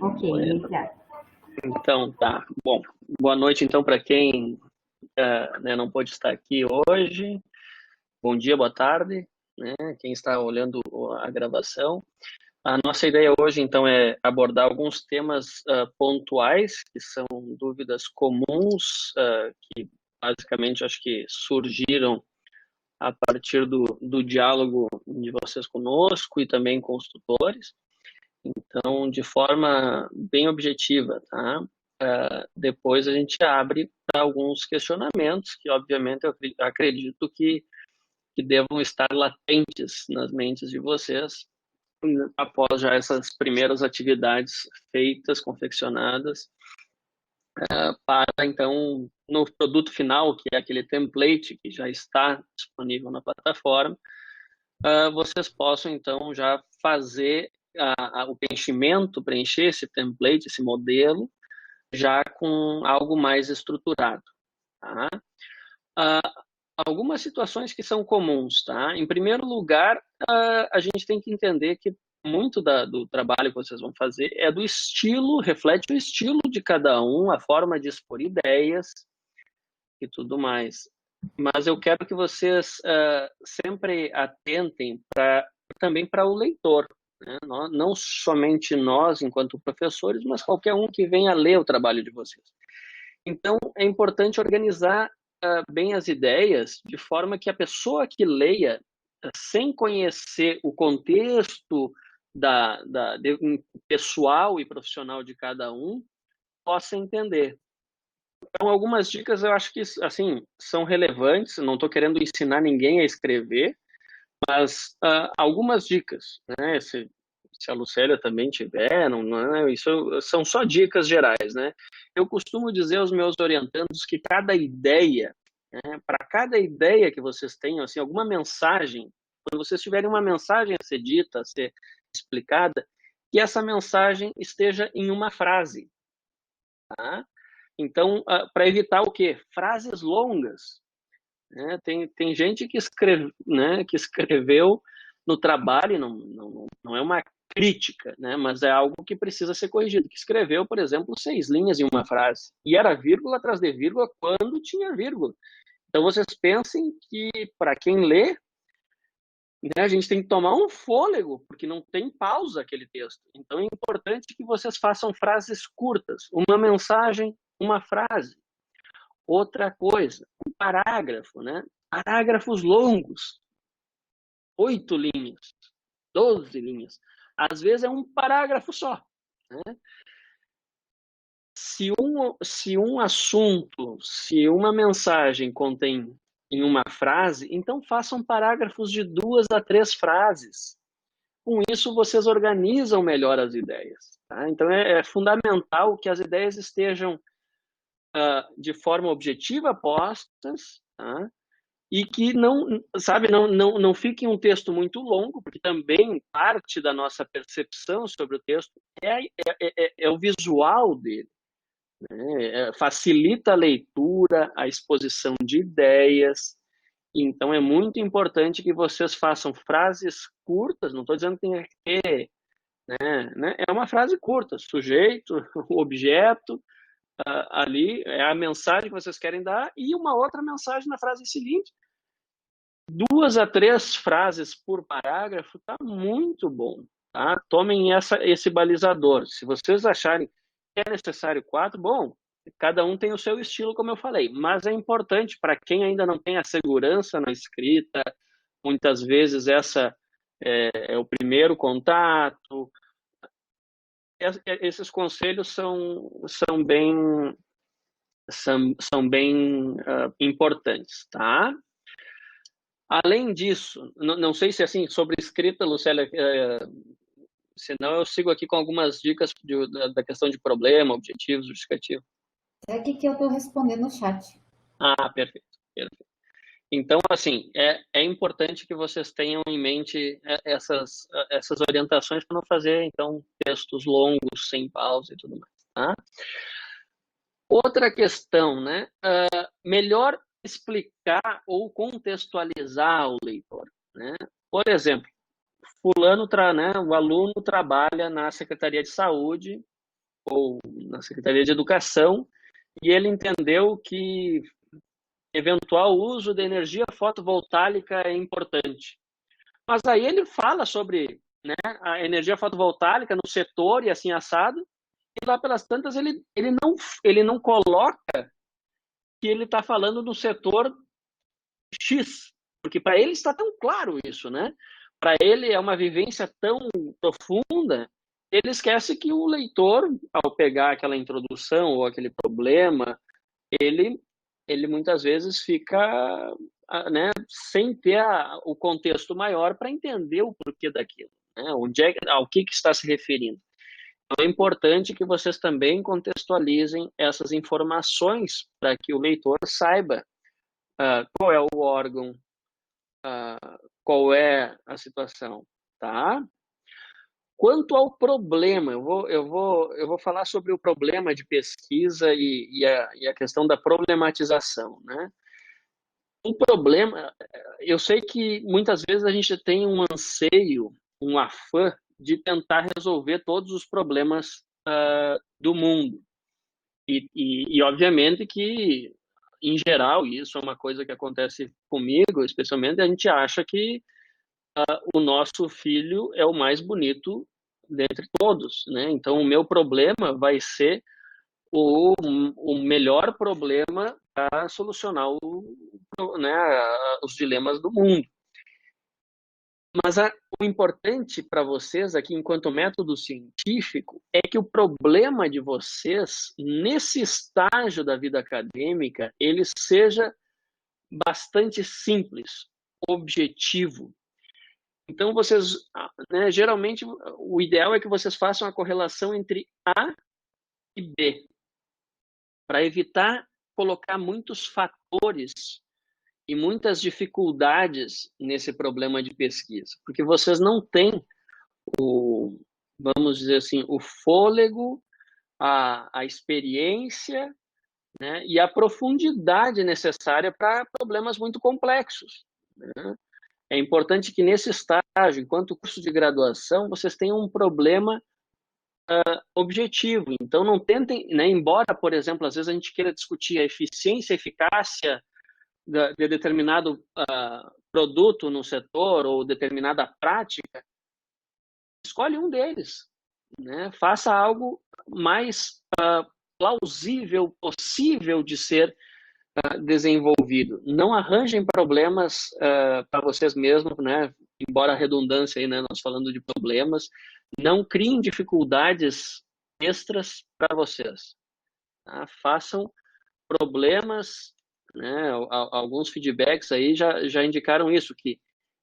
Ok, Bueno, iniciar. então tá. Bom, boa noite então para quem né, não pôde estar aqui hoje. Bom dia, boa tarde, né? Quem está olhando a gravação. A nossa ideia hoje então é abordar alguns temas pontuais que são dúvidas comuns que basicamente acho que surgiram a partir do diálogo de vocês conosco e também com os tutores. Então, de forma bem objetiva, tá? Depois a gente abre para alguns questionamentos que, obviamente, eu acredito que devam estar latentes nas mentes de vocês após já essas primeiras atividades feitas, confeccionadas, para, então, no produto final, que é aquele template que já está disponível na plataforma, vocês possam, então, já fazer o preenchimento, preencher esse template, esse modelo, já com algo mais estruturado, tá? Algumas situações que são comuns, tá? Em primeiro lugar, a gente tem que entender que muito do trabalho que vocês vão fazer é do estilo, reflete o estilo de cada um, a forma de expor ideias e tudo mais. Mas eu quero que vocês sempre atentem também para o leitor, né? Não somente nós, enquanto professores, mas qualquer um que venha ler o trabalho de vocês. Então, é importante organizar bem as ideias, de forma que a pessoa que leia, sem conhecer o contexto pessoal e profissional de cada um, possa entender. Então, algumas dicas eu acho que assim são relevantes. Não estou querendo ensinar ninguém a escrever, mas algumas dicas, né? Se a Lucélia também tiver, não é, isso são só dicas gerais, né? Eu costumo dizer aos meus orientandos que cada ideia, né, para cada ideia que vocês tenham, assim, alguma mensagem, quando vocês tiverem uma mensagem a ser dita, a ser explicada, que essa mensagem esteja em uma frase, tá? Então, para evitar o quê? Frases longas, né? Tem gente que escreveu no trabalho, não é uma crítica, né? Mas é algo que precisa ser corrigido, que escreveu, por exemplo, 6 linhas em uma frase, e era vírgula atrás de vírgula quando tinha vírgula. Então, vocês pensem que, para quem lê, né, a gente tem que tomar um fôlego, porque não tem pausa aquele texto. Então, é importante que vocês façam frases curtas, uma mensagem, uma frase. Outra coisa, um parágrafo, né? Parágrafos longos, 8 linhas, 12 linhas. Às vezes é um parágrafo só, né? Se um assunto, se uma mensagem contém em uma frase, então façam parágrafos de 2 a 3 frases. Com isso, vocês organizam melhor as ideias. Tá? Então, é fundamental que as ideias estejam de forma objetiva postas, tá? E que não, sabe, não fique um texto muito longo, porque também parte da nossa percepção sobre o texto é o visual dele, né? Facilita a leitura, a exposição de ideias. Então é muito importante que vocês façam frases curtas, não estou dizendo que tem que ter, né? É uma frase curta, sujeito, objeto, ali é a mensagem que vocês querem dar, e uma outra mensagem na frase seguinte. 2 a 3 frases por parágrafo tá muito bom, tá? Tomem esse balizador. Se vocês acharem que é necessário 4, bom, cada um tem o seu estilo, como eu falei, mas é importante para quem ainda não tem a segurança na escrita, muitas vezes essa é o primeiro contato. Esses conselhos são bem importantes, tá? Além disso, não sei se assim, sobre escrita, Lucélia, senão eu sigo aqui com algumas dicas da questão de problema, objetivos, justificativo. É aqui que eu estou respondendo no chat. Ah, perfeito, perfeito. Então, assim, é importante que vocês tenham em mente essas orientações para não fazer, então, textos longos, sem pausa e tudo mais, tá? Outra questão, né? Melhor explicar ou contextualizar o leitor, né? Por exemplo, fulano, né, o aluno trabalha na Secretaria de Saúde ou na Secretaria de Educação, e ele entendeu que eventual uso de energia fotovoltaica é importante. Mas aí ele fala sobre, né, a energia fotovoltaica no setor e assim assado, e lá pelas tantas ele não coloca que ele está falando do setor X, porque para ele está tão claro isso, né? Para ele é uma vivência tão profunda, ele esquece que o leitor, ao pegar aquela introdução ou aquele problema, ele, ele muitas vezes fica, né, sem ter o contexto maior para entender o porquê daquilo, né? Ao que está se referindo. Então, é importante que vocês também contextualizem essas informações para que o leitor saiba qual é o órgão, qual é a situação, tá? Quanto ao problema, eu vou falar sobre o problema de pesquisa e a questão da problematização, né? O problema, eu sei que muitas vezes a gente tem um anseio, um afã de tentar resolver todos os problemas do mundo. E obviamente que, em geral, isso é uma coisa que acontece comigo, especialmente, a gente acha que o nosso filho é o mais bonito dentre todos, né? Então, o meu problema vai ser o melhor problema para solucionar né, os dilemas do mundo. Mas o importante para vocês aqui, enquanto método científico, é que o problema de vocês, nesse estágio da vida acadêmica, ele seja bastante simples, objetivo. Então, vocês, né, geralmente, o ideal é que vocês façam a correlação entre A e B, para evitar colocar muitos fatores e muitas dificuldades nesse problema de pesquisa, porque vocês não têm vamos dizer assim, o fôlego, a experiência, né, e a profundidade necessária para problemas muito complexos, né? É importante que nesse estágio, enquanto curso de graduação, vocês tenham um problema objetivo. Então, não tentem, né, embora, por exemplo, às vezes a gente queira discutir a eficiência e eficácia de determinado produto no setor ou determinada prática, escolhe um deles, né? Faça algo mais plausível possível de ser desenvolvido. Não arranjem problemas para vocês mesmos, né? Embora a redundância aí, né? Nós falando de problemas, não criem dificuldades extras para vocês, tá? Façam problemas, né? Alguns feedbacks aí já indicaram isso, que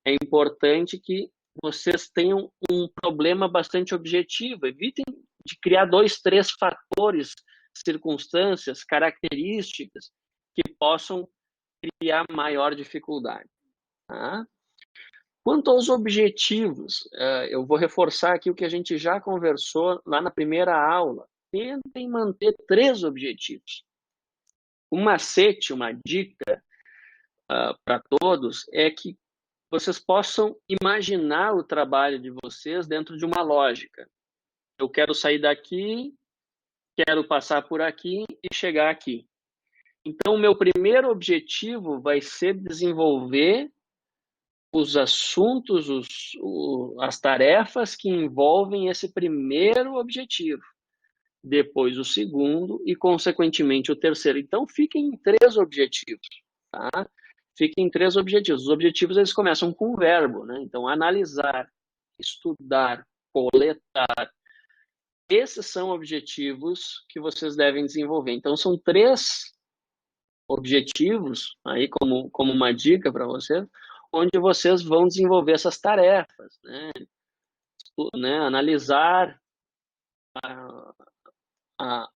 é importante que vocês tenham um problema bastante objetivo. Evitem de criar 2, 3 fatores, circunstâncias, características que possam criar maior dificuldade, tá? Quanto aos objetivos, eu vou reforçar aqui o que a gente já conversou lá na primeira aula. Tentem manter 3 objetivos. Um macete, uma dica para todos é que vocês possam imaginar o trabalho de vocês dentro de uma lógica. Eu quero sair daqui, quero passar por aqui e chegar aqui. Então, o meu primeiro objetivo vai ser desenvolver os assuntos, as tarefas que envolvem esse primeiro objetivo. Depois o segundo e, consequentemente, o terceiro. Então, fiquem em 3 objetivos, tá? Fiquem em 3 objetivos. Os objetivos, eles começam com o verbo, né? Então, analisar, estudar, coletar. Esses são objetivos que vocês devem desenvolver. Então, são 3 objetivos, aí como uma dica para vocês, onde vocês vão desenvolver essas tarefas, né? Analisar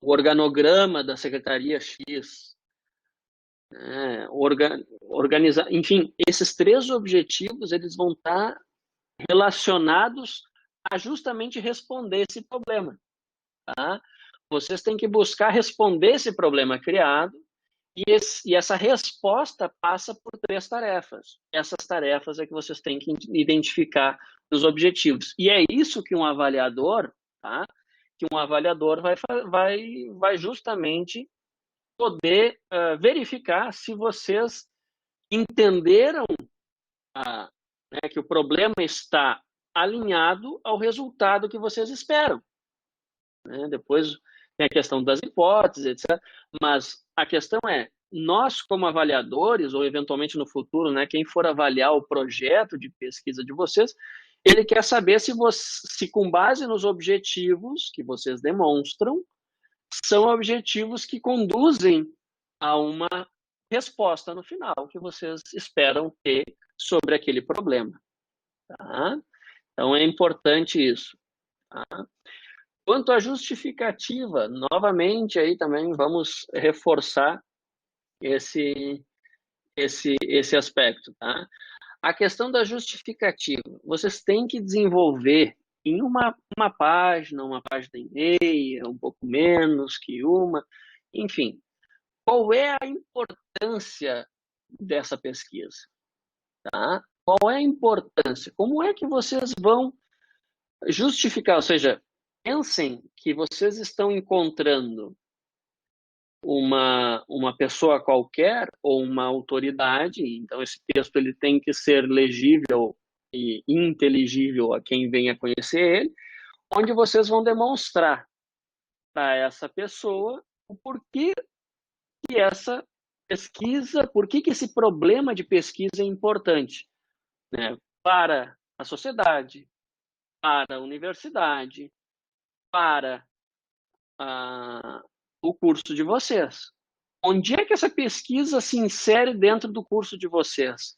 o organograma da Secretaria X, organizar, enfim, esses 3 objetivos, eles vão estar relacionados a justamente responder esse problema, tá? Vocês têm que buscar responder esse problema criado e essa resposta passa por 3 tarefas. Essas tarefas é que vocês têm que identificar nos objetivos. E é isso que um avaliador, tá? que um avaliador vai justamente poder verificar se vocês entenderam que o problema está alinhado ao resultado que vocês esperam. Né? Depois tem a questão das hipóteses, etc. Mas a questão é, nós como avaliadores, ou eventualmente no futuro, né, quem for avaliar o projeto de pesquisa de vocês, ele quer saber se com base nos objetivos que vocês demonstram, são objetivos que conduzem a uma resposta no final que vocês esperam ter sobre aquele problema. Tá? Então, é importante isso. Tá? Quanto à justificativa, novamente, aí também vamos reforçar esse aspecto. Tá? A questão da justificativa, vocês têm que desenvolver em uma página e meia, um pouco menos que uma, enfim, qual é a importância dessa pesquisa? Tá? Qual é a importância? Como é que vocês vão justificar? Ou seja, pensem que vocês estão encontrando uma pessoa qualquer ou uma autoridade, então esse texto ele tem que ser legível e inteligível a quem venha conhecer ele, onde vocês vão demonstrar para essa pessoa o porquê que essa pesquisa, por que esse problema de pesquisa é importante, né, para a sociedade, para a universidade, para o curso de vocês. Onde é que essa pesquisa se insere dentro do curso de vocês?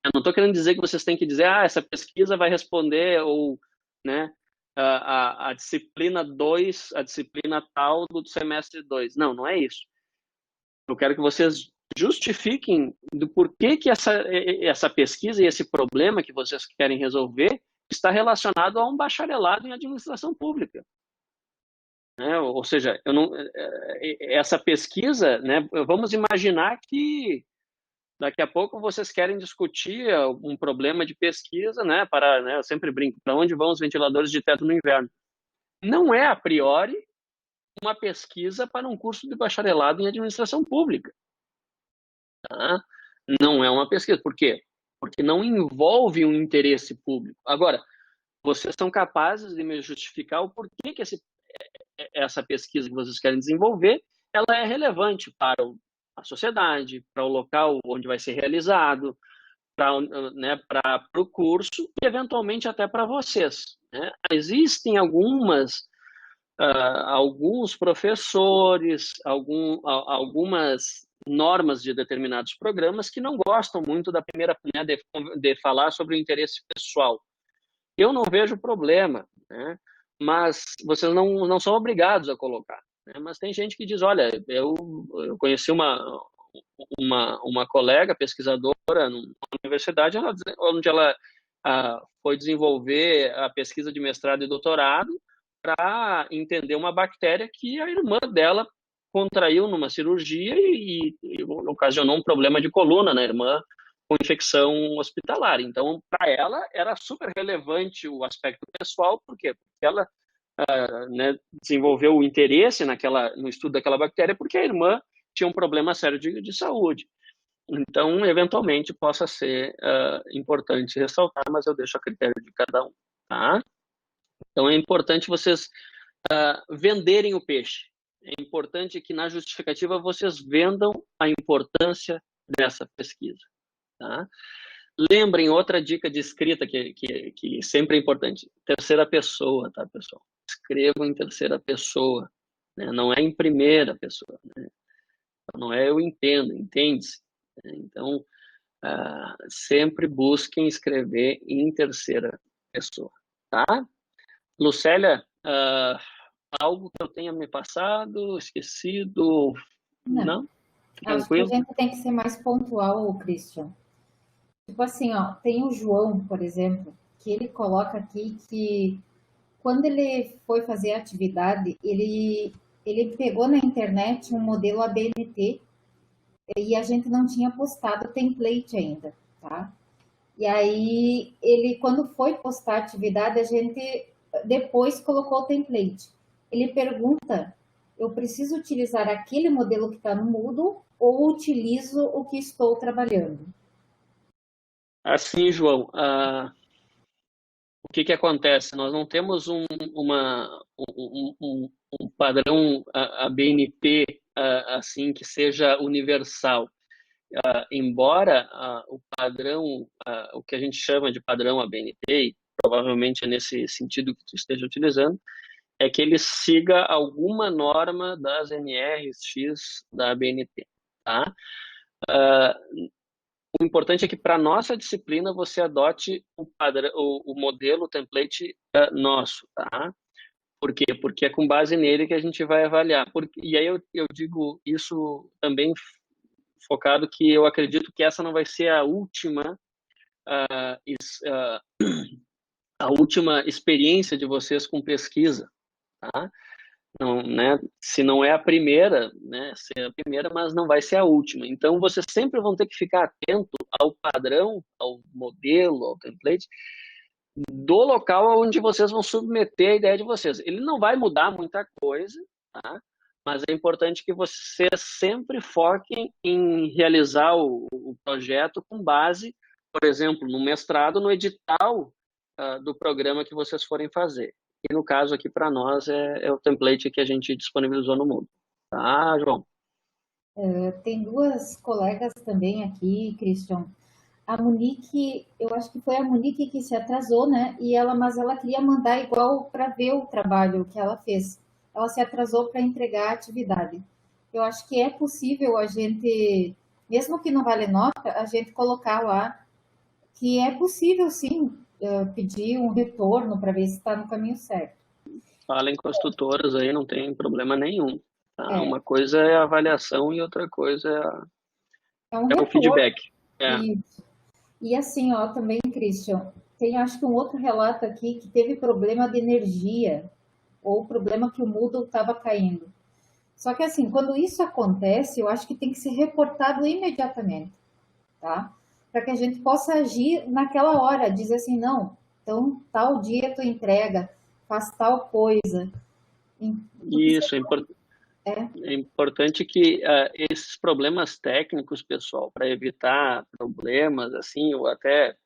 Eu não estou querendo dizer que vocês têm que dizer, essa pesquisa vai responder, ou, né, a disciplina 2, a disciplina tal do semestre 2. Não, não é isso. Eu quero que vocês justifiquem do porquê que essa pesquisa e esse problema que vocês querem resolver está relacionado a um bacharelado em administração pública. Né? Ou seja, essa pesquisa, né, vamos imaginar que daqui a pouco vocês querem discutir um problema de pesquisa, né, eu sempre brinco, para onde vão os ventiladores de teto no inverno? Não é, a priori, uma pesquisa para um curso de bacharelado em administração pública. Tá? Não é uma pesquisa. Por quê? Porque não envolve um interesse público. Agora, vocês são capazes de me justificar o porquê que essa pesquisa que vocês querem desenvolver, ela é relevante para a sociedade, para o local onde vai ser realizado, para o curso e, eventualmente, até para vocês. Né? Existem alguns professores, algumas normas de determinados programas que não gostam muito da primeira, né, de falar sobre o interesse pessoal. Eu não vejo problema, né? Mas vocês não são obrigados a colocar. Né? Mas tem gente que diz, olha, eu conheci uma colega pesquisadora numa universidade onde ela foi desenvolver a pesquisa de mestrado e doutorado para entender uma bactéria que a irmã dela contraiu numa cirurgia e ocasionou um problema de coluna na irmã com infecção hospitalar. Então, para ela, era super relevante o aspecto pessoal, por quê? Porque ela né, desenvolveu o interesse no estudo daquela bactéria porque a irmã tinha um problema sério de saúde. Então, eventualmente, possa ser importante ressaltar, mas eu deixo a critério de cada um. Tá? Então, é importante vocês venderem o peixe. É importante que na justificativa vocês vendam a importância dessa pesquisa. Tá? Lembrem, outra dica de escrita que sempre é importante, terceira pessoa, tá, pessoal? Escrevam em terceira pessoa, né? Não é em primeira pessoa. Né? Não é eu entendo, entende-se? Então, sempre busquem escrever em terceira pessoa, tá? Lucélia, algo que eu tenha me passado, esquecido? Não? Acho que a Tranquilo? gente tem que ser mais pontual, Christian. Tipo assim, ó, tem o João, por exemplo, que ele coloca aqui que quando ele foi fazer a atividade, ele pegou na internet um modelo ABNT e a gente não tinha postado o template ainda, tá? E aí, ele, quando foi postar a atividade, a gente depois colocou o template. ele pergunta, eu preciso utilizar aquele modelo que está no Moodle ou utilizo o que estou trabalhando? Assim, João, o que que acontece? Nós não temos um padrão ABNT assim que seja universal. Embora o padrão, o que a gente chama de padrão ABNT, e provavelmente é nesse sentido que tu esteja utilizando, é que ele siga alguma norma das NRX da ABNT, tá? O importante é que para nossa disciplina você adote o padrão, o modelo, o template nosso, tá? Por quê? Porque é com base nele que a gente vai avaliar. E aí eu digo isso também focado que eu acredito que essa não vai ser ah, a última experiência de vocês com pesquisa, tá? Não, né? Se não é a primeira, né? Ser a primeira, mas não vai ser a última. Então, vocês sempre vão ter que ficar atento ao padrão, ao modelo, ao template do local onde vocês vão submeter a ideia de vocês. Ele não vai mudar muita coisa, tá? Mas é importante que vocês sempre foquem em realizar o projeto com base, por exemplo, no mestrado, no edital do programa que vocês forem fazer. E no caso aqui para nós é o template que a gente disponibilizou no Moodle. Tá, João? Tem duas colegas também aqui, Christian. A Monique, eu acho que foi a Monique que se atrasou, né? Mas ela queria mandar igual para ver o trabalho que ela fez. Ela se atrasou para entregar a atividade. Eu acho que é possível a gente, mesmo que não vale nota, a gente colocar lá que é possível sim pedir um retorno para ver se está no caminho certo. Falem com as tutoras aí, não tem problema nenhum. Tá? É, Uma coisa é a avaliação e outra coisa é um é o retorno. feedback. É. E assim, ó, também, Christian, tem acho que um outro relato aqui que teve problema de energia ou problema que o Moodle estava caindo. Só que assim, quando isso acontece, eu acho que tem que ser reportado imediatamente, tá? Para que a gente possa agir naquela hora, dizer assim, não, então tal dia tu entrega, faz tal coisa. Porque Isso, é importante que esses problemas técnicos, pessoal, para evitar problemas assim, ou até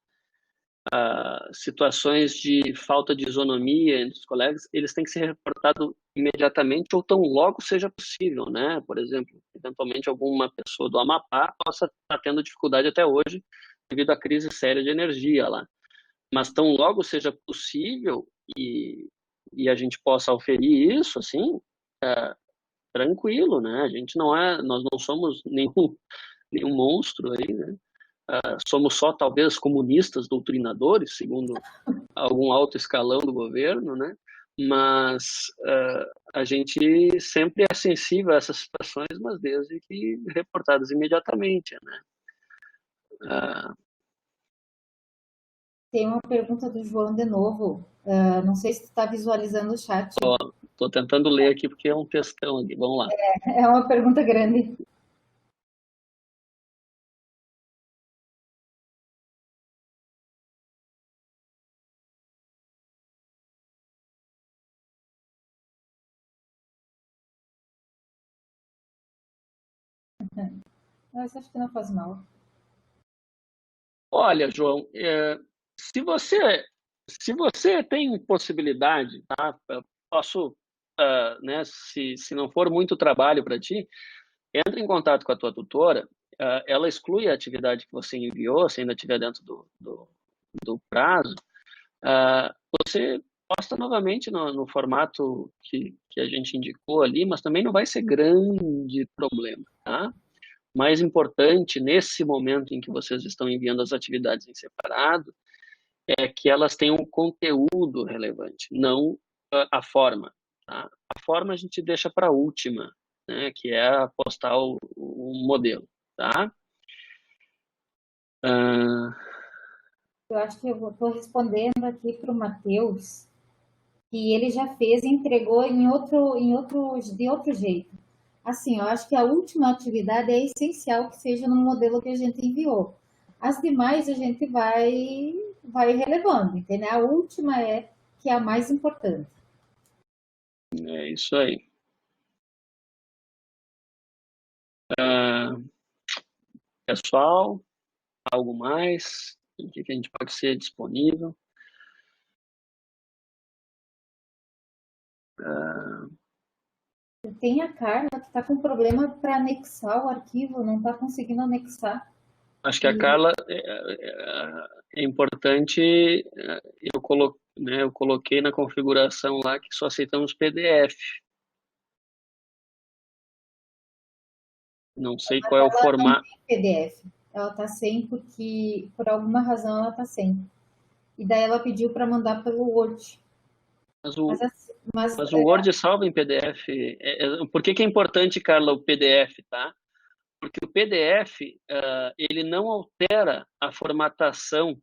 situações de falta de isonomia entre os colegas, eles têm que ser reportados imediatamente ou tão logo seja possível, né? Por exemplo, eventualmente alguma pessoa do Amapá possa estar tendo dificuldade até hoje devido à crise séria de energia lá. Mas tão logo seja possível e a gente possa oferir isso, assim, tranquilo, né? A gente não é, nós não somos nenhum monstro aí, né? Somos só talvez comunistas doutrinadores, segundo algum alto escalão do governo, né? Mas a gente sempre é sensível a essas situações, mas desde que reportadas imediatamente, né? tem uma pergunta do João de novo. Não sei se tu está visualizando o chat. Tô tentando ler aqui porque é um textão aqui. Vamos lá. É uma pergunta grande. Mas acho que não faz mal. Olha, João, se você se você tem possibilidade, tá? Eu posso, né? Se não for muito trabalho para ti, entra em contato com a tua tutora. Ela exclui a atividade que você enviou, se ainda estiver dentro do prazo. Você posta novamente no formato que a gente indicou ali, mas também não vai ser grande problema, tá? Mais importante nesse momento em que vocês estão enviando as atividades em separado é que elas tenham um conteúdo relevante, não a forma. Tá? A forma a gente deixa para a última, né, que é postar o modelo. Tá? Eu acho que eu estou respondendo aqui para o Matheus, que ele já fez e entregou de outro jeito. Assim, eu acho que a última atividade é essencial que seja no modelo que a gente enviou. As demais a gente vai relevando, entendeu? A última é que é a mais importante. É isso aí. Pessoal, algo mais? O que a gente pode ser disponível? Tem a Carla que está com problema para anexar o arquivo, não está conseguindo anexar. Acho que a Carla é importante. Eu coloquei na configuração lá que só aceitamos PDF. Não sei qual é o formato. PDF. Ela está sem porque, por alguma razão, ela está sem. E daí ela pediu para mandar pelo Word. Mas o Word salva em PDF. Por que é importante, Carla, o PDF, tá? Porque o PDF, ele não altera a formatação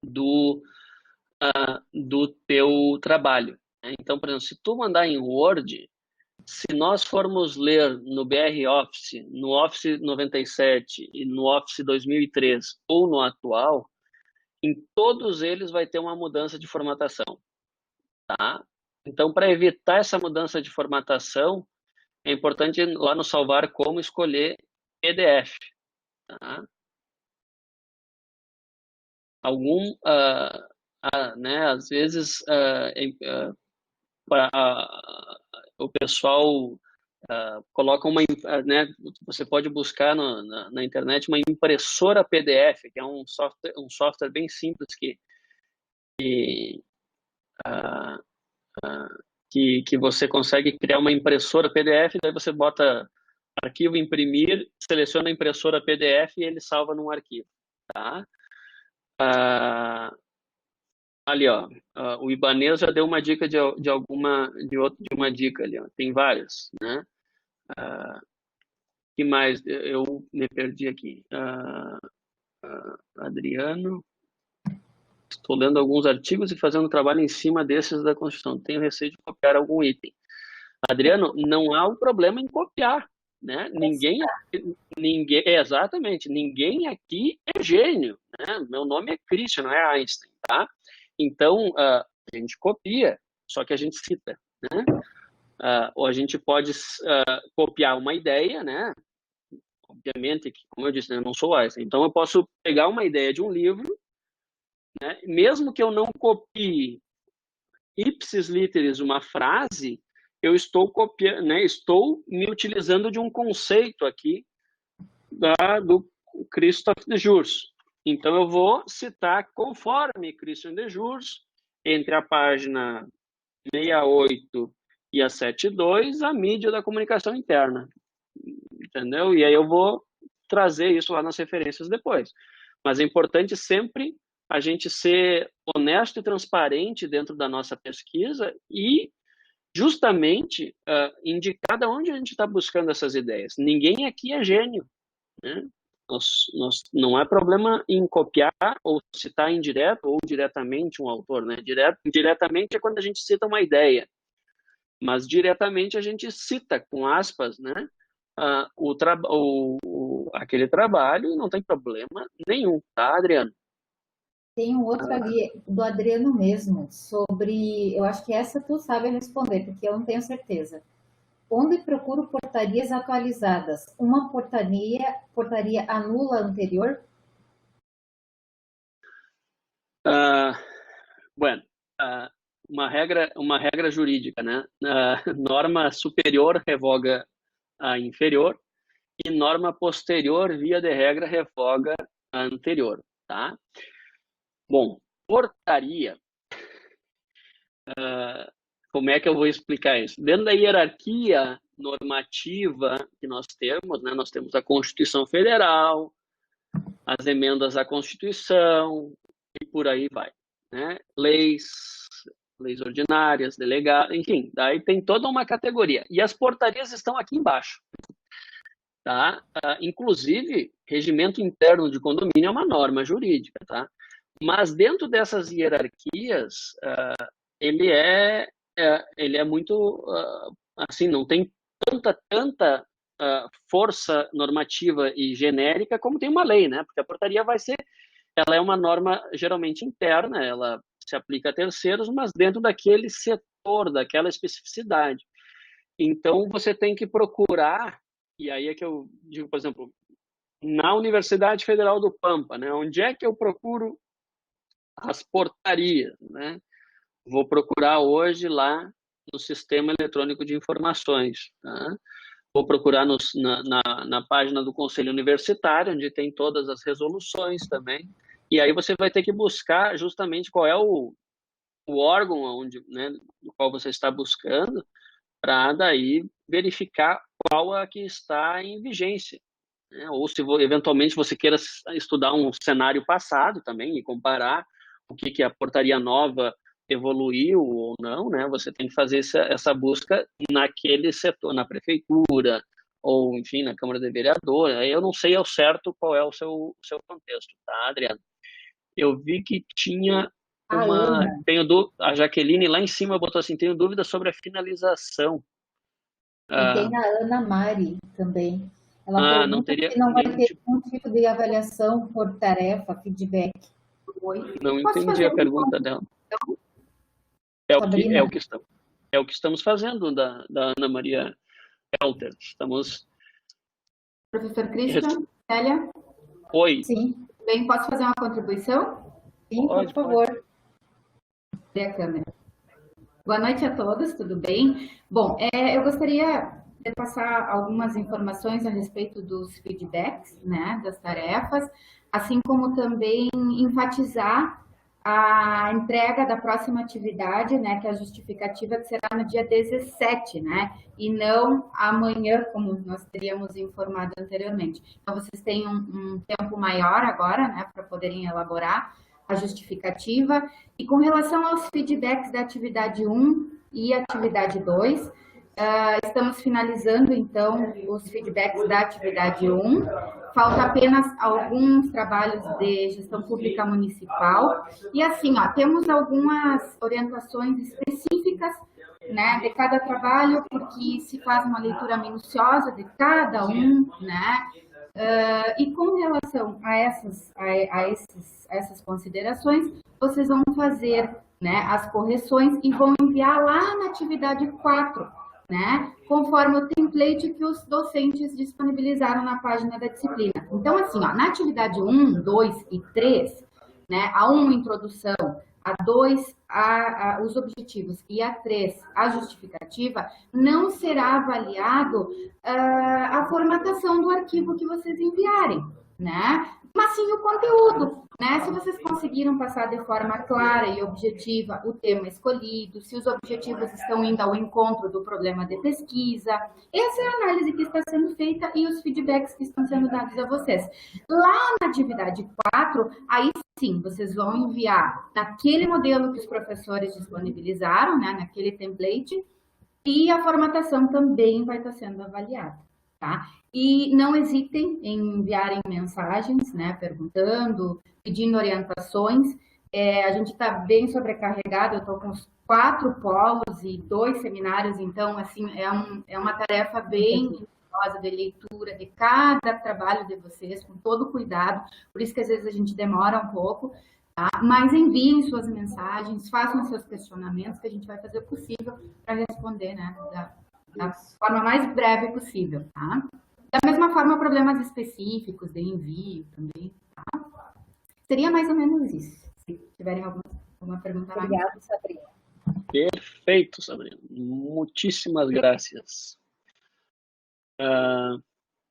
do teu trabalho, né? Então, por exemplo, se tu mandar em Word, se nós formos ler no BR Office, no Office 97 e no Office 2003 ou no atual, em todos eles vai ter uma mudança de formatação, tá? Então, para evitar essa mudança de formatação, é importante lá no salvar como escolher PDF, tá? Né, às vezes o pessoal coloca né, você pode buscar na internet uma impressora PDF, que é um software bem simples que você consegue criar uma impressora PDF, daí você bota arquivo imprimir, seleciona a impressora PDF e ele salva num arquivo, tá? Ali, ó, o Ibanez já deu uma dica de uma dica ali, ó. Tem várias, né? Que mais? Eu me perdi aqui. Adriano, estou lendo alguns artigos e fazendo trabalho em cima desses da Constituição. Tenho receio de copiar algum item. Adriano, não há um problema em copiar, né? Exatamente, ninguém aqui é gênio, né? Meu nome é Christian, não é Einstein, tá? Então, a gente copia, só que a gente cita, né? Ou a gente pode copiar uma ideia, né? Obviamente, como eu disse, né, eu não sou Einstein. Então, eu posso pegar uma ideia de um livro, né? Mesmo que eu não copie ipsis literis uma frase, eu estou copiando, né? Estou me utilizando de um conceito aqui do Christophe de Jurs. Então, eu vou citar conforme Christian de Jurs, entre a página 68 e a 72, a mídia da comunicação interna. Entendeu? E aí eu vou trazer isso lá nas referências depois. Mas é importante sempre a gente ser honesto e transparente dentro da nossa pesquisa e justamente indicar de onde a gente está buscando essas ideias. Ninguém aqui é gênio, né? Não há problema em copiar ou citar indireto ou diretamente um autor, né? Diretamente é quando a gente cita uma ideia, mas diretamente a gente cita com aspas, né? Aquele trabalho e não tem problema nenhum, tá, Adriano? Tem um outro ali, do Adriano mesmo, sobre. Eu acho que essa tu sabe responder, porque eu não tenho certeza. Onde procuro portarias atualizadas? Uma portaria anula a anterior? Bueno, uma regra jurídica, né? Norma superior revoga a inferior e norma posterior, via de regra, revoga a anterior, tá? Bom, portaria, como é que eu vou explicar isso? Dentro da hierarquia normativa que nós temos, né, nós temos a Constituição Federal, as emendas à Constituição e por aí vai, né? Leis ordinárias, delegadas, enfim, daí tem toda uma categoria. E as portarias estão aqui embaixo, tá? Inclusive, regimento interno de condomínio é uma norma jurídica, tá? Mas dentro dessas hierarquias, ele é muito, assim, não tem tanta força normativa e genérica como tem uma lei, né? Porque a portaria ela é uma norma geralmente interna, ela se aplica a terceiros, mas dentro daquele setor setor, daquela especificidade. Então, você tem que procurar, e aí é que eu digo, por exemplo, na Universidade Federal do Pampa, né? Onde é que eu procuro as portarias, né? Vou procurar hoje lá no Sistema Eletrônico de Informações, tá? Vou procurar na página do Conselho Universitário, onde tem todas as resoluções também, e aí você vai ter que buscar justamente qual é o órgão onde, né, no qual você está buscando, para daí verificar qual é a que está em vigência, né? Ou se eventualmente você queira estudar um cenário passado também e comparar o que a portaria nova evoluiu ou não, né? Você tem que fazer essa busca naquele setor, na prefeitura ou, enfim, na Câmara de Vereadores. Eu não sei ao certo qual é o seu contexto, tá, Adriano? Eu vi que tinha A Ana, a Jaqueline lá em cima botou assim, tenho dúvida sobre a finalização. e Ah, tem a Ana Mari também. Ela não pergunta teria se não vai nenhum ter tipo, nenhum tipo de avaliação por tarefa, feedback. Oi, não posso entendi fazer a um pergunta ponto, dela. É Sabrina? o que estamos, é o que estamos fazendo da Ana Maria Helter. Estamos. Professor Christian, Célia, Oi, Sim, bem, posso fazer uma contribuição? sim, por pode. favor. Abrir a câmera. Boa noite a todos, tudo bem? Bom, eu gostaria de passar algumas informações a respeito dos feedbacks, né, das tarefas, assim como também enfatizar a entrega da próxima atividade, né, que é a justificativa, que será no dia 17, né, e não amanhã, como nós teríamos informado anteriormente. Então, vocês têm um tempo maior agora, né, para poderem elaborar a justificativa. E com relação aos feedbacks da atividade 1 e atividade 2, estamos finalizando, então, os feedbacks da atividade 1. Falta apenas alguns trabalhos de gestão pública municipal. E assim, ó, temos algumas orientações específicas, né, de cada trabalho, porque se faz uma leitura minuciosa de cada um, né? E com relação a essas considerações, vocês vão fazer, né, as correções e vão enviar lá na atividade 4, né, conforme o template que os docentes disponibilizaram na página da disciplina. Então, assim, ó, na atividade 1, 2 e 3, né, a 1, introdução, a 2, os objetivos, e a 3, a justificativa, não será avaliado a formatação do arquivo que vocês enviarem, né? Mas sim o conteúdo, né? Se vocês conseguiram passar de forma clara e objetiva o tema escolhido, se os objetivos estão indo ao encontro do problema de pesquisa, essa é a análise que está sendo feita e os feedbacks que estão sendo dados a vocês. Lá na atividade 4, aí sim, vocês vão enviar naquele modelo que os professores disponibilizaram, né, naquele template, e a formatação também vai estar sendo avaliada, tá? E não hesitem em enviarem mensagens, né, perguntando, pedindo orientações. A gente está bem sobrecarregado, eu estou com os 4 polos e 2 seminários, então, assim, é uma tarefa bem rigorosa de leitura de cada trabalho de vocês, com todo cuidado, por isso que às vezes a gente demora um pouco, tá? Mas enviem suas mensagens, façam seus questionamentos, que a gente vai fazer o possível para responder, né, da forma mais breve possível, tá? Da mesma forma, problemas específicos de envio também, tá? Seria mais ou menos isso. Se tiverem alguma pergunta mais. Obrigada, Sabrina. Perfeito, Sabrina. Muitíssimas graças.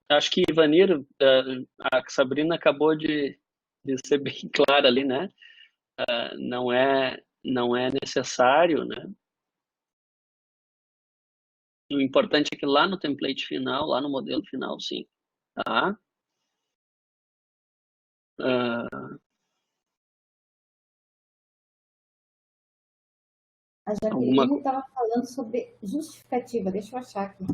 Acho que, Ivanir, a Sabrina acabou de ser bem clara ali, né? Não é necessário, né? O importante é que lá no template final, lá no modelo final, sim. Tá? A Jaqueline estava falando sobre justificativa, deixa eu achar aqui.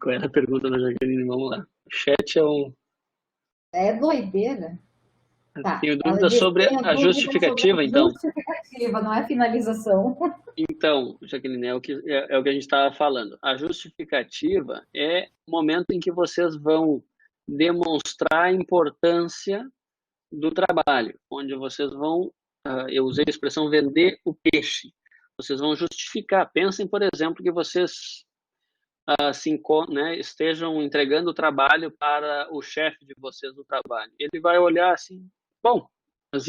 Qual era a pergunta da Jaqueline? Vamos lá. O chat é um... É doideira. Tá. Tenho dúvida sobre a justificativa, então. Justificativa, não é finalização. Então, Jaqueline, é o que a gente estava falando. A justificativa é o momento em que vocês vão demonstrar a importância do trabalho, onde vocês vão eu usei a expressão vender o peixe. Vocês vão justificar. Pensem, por exemplo, que vocês estejam entregando o trabalho para o chefe de vocês no trabalho. Ele vai olhar assim, bom, mas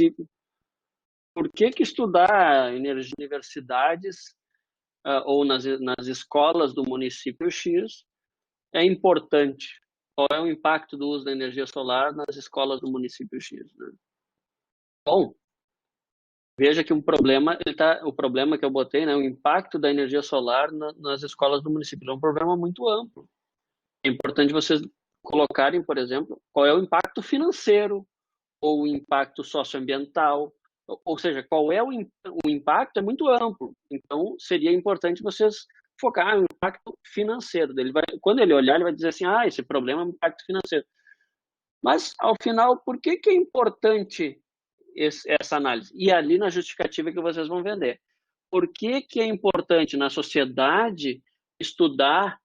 por que estudar energia em universidades ou nas escolas do município X é importante? Qual é o impacto do uso da energia solar nas escolas do município X? Né? Bom, veja que o problema que eu botei, né, o impacto da energia solar nas escolas do município é um problema muito amplo. É importante vocês colocarem, por exemplo, qual é o impacto financeiro ou o impacto socioambiental, ou seja, qual é o impacto é muito amplo. Então, seria importante vocês focar no impacto financeiro. Quando ele olhar, ele vai dizer assim, esse problema é um impacto financeiro. Mas, ao final, por que é importante essa análise? E ali na justificativa que vocês vão vender. Por que é importante na sociedade estudar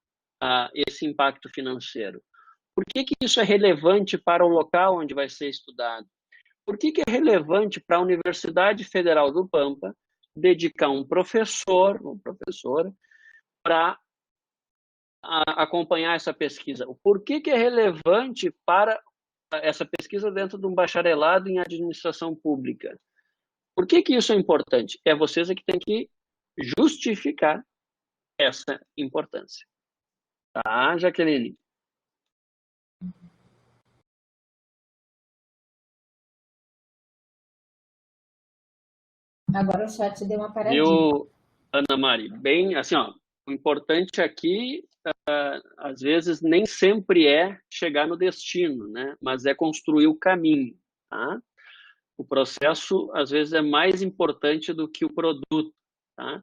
esse impacto financeiro? Por que isso é relevante para o local onde vai ser estudado? Por que é relevante para a Universidade Federal do Pampa dedicar um professor ou professora para acompanhar essa pesquisa? Por que é relevante para essa pesquisa dentro de um bacharelado em administração pública? Por que isso é importante? É vocês que têm que justificar essa importância. Tá, Jaqueline? Agora o chat deu uma paradinha. Viu, Ana Mari? Bem, assim, ó, o importante aqui, às vezes, nem sempre é chegar no destino, né? Mas é construir o caminho, tá? O processo, às vezes, é mais importante do que o produto, tá?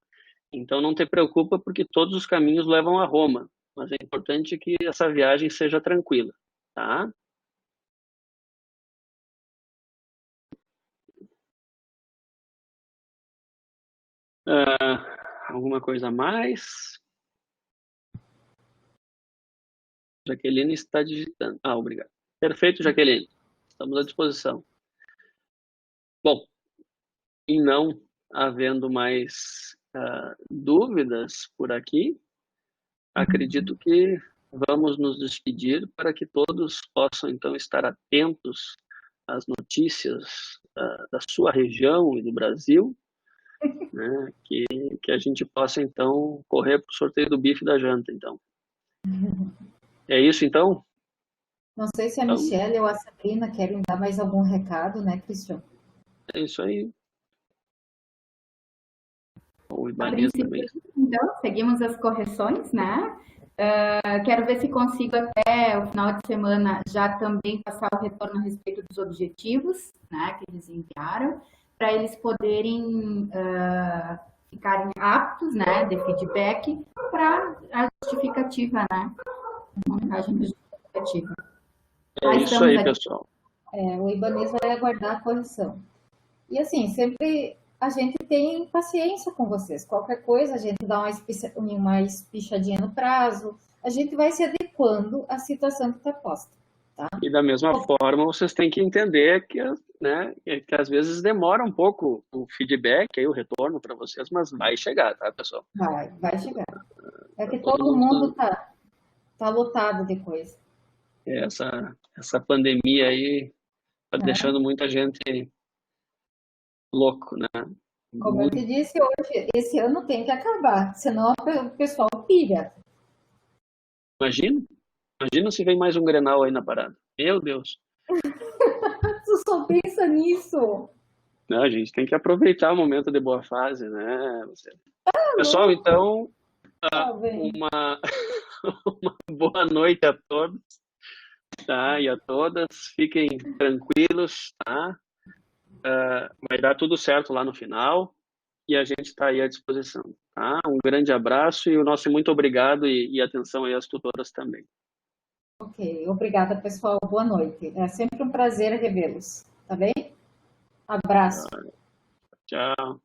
Então, não te preocupa, porque todos os caminhos levam a Roma. Mas é importante que essa viagem seja tranquila, tá? Alguma coisa a mais? Jaqueline está digitando. Obrigado. Perfeito, Jaqueline. Estamos à disposição. Bom, e não havendo mais dúvidas por aqui, acredito que vamos nos despedir para que todos possam, então, estar atentos às notícias da sua região e do Brasil, né? Que a gente possa, então, correr para o sorteio do bife da janta, então. É isso, então? Não sei se a Michelle ou a Sabrina querem dar mais algum recado, né, Cristian? É isso aí. O A Ibanez também. princípio, então, seguimos as correções, né? Quero ver se consigo até o final de semana já também passar o retorno a respeito dos objetivos, né, que eles enviaram, para eles poderem ficarem aptos, né, de feedback para a justificativa, né? Montagem da justificativa. É isso aí, pessoal. O Ibanez vai aguardar a correção. E assim, sempre a gente tem paciência com vocês. Qualquer coisa, a gente dá uma espichadinha no prazo. A gente vai se adequando à situação que está posta. Tá? E da mesma forma, vocês têm que entender que, né, que às vezes demora um pouco o feedback, aí o retorno para vocês, mas vai chegar, tá, pessoal? Vai chegar. É que todo mundo tá lotado de coisa. Essa pandemia aí está deixando muita gente louco, né? Como eu te disse hoje, esse ano tem que acabar, senão o pessoal pira. Imagina se vem mais um Grenal aí na parada. Meu Deus. Tu só pensa nisso. Não, a gente tem que aproveitar o momento de boa fase, né? Pessoal, então, uma boa noite a todos, tá? E a todas. Fiquem tranquilos, tá? Vai dar tudo certo lá no final e a gente está aí à disposição, tá? Um grande abraço e o nosso muito obrigado e atenção aí às tutoras também. Ok, obrigada, pessoal. Boa noite. É sempre um prazer revê-los, tá bem? Abraço. Tchau.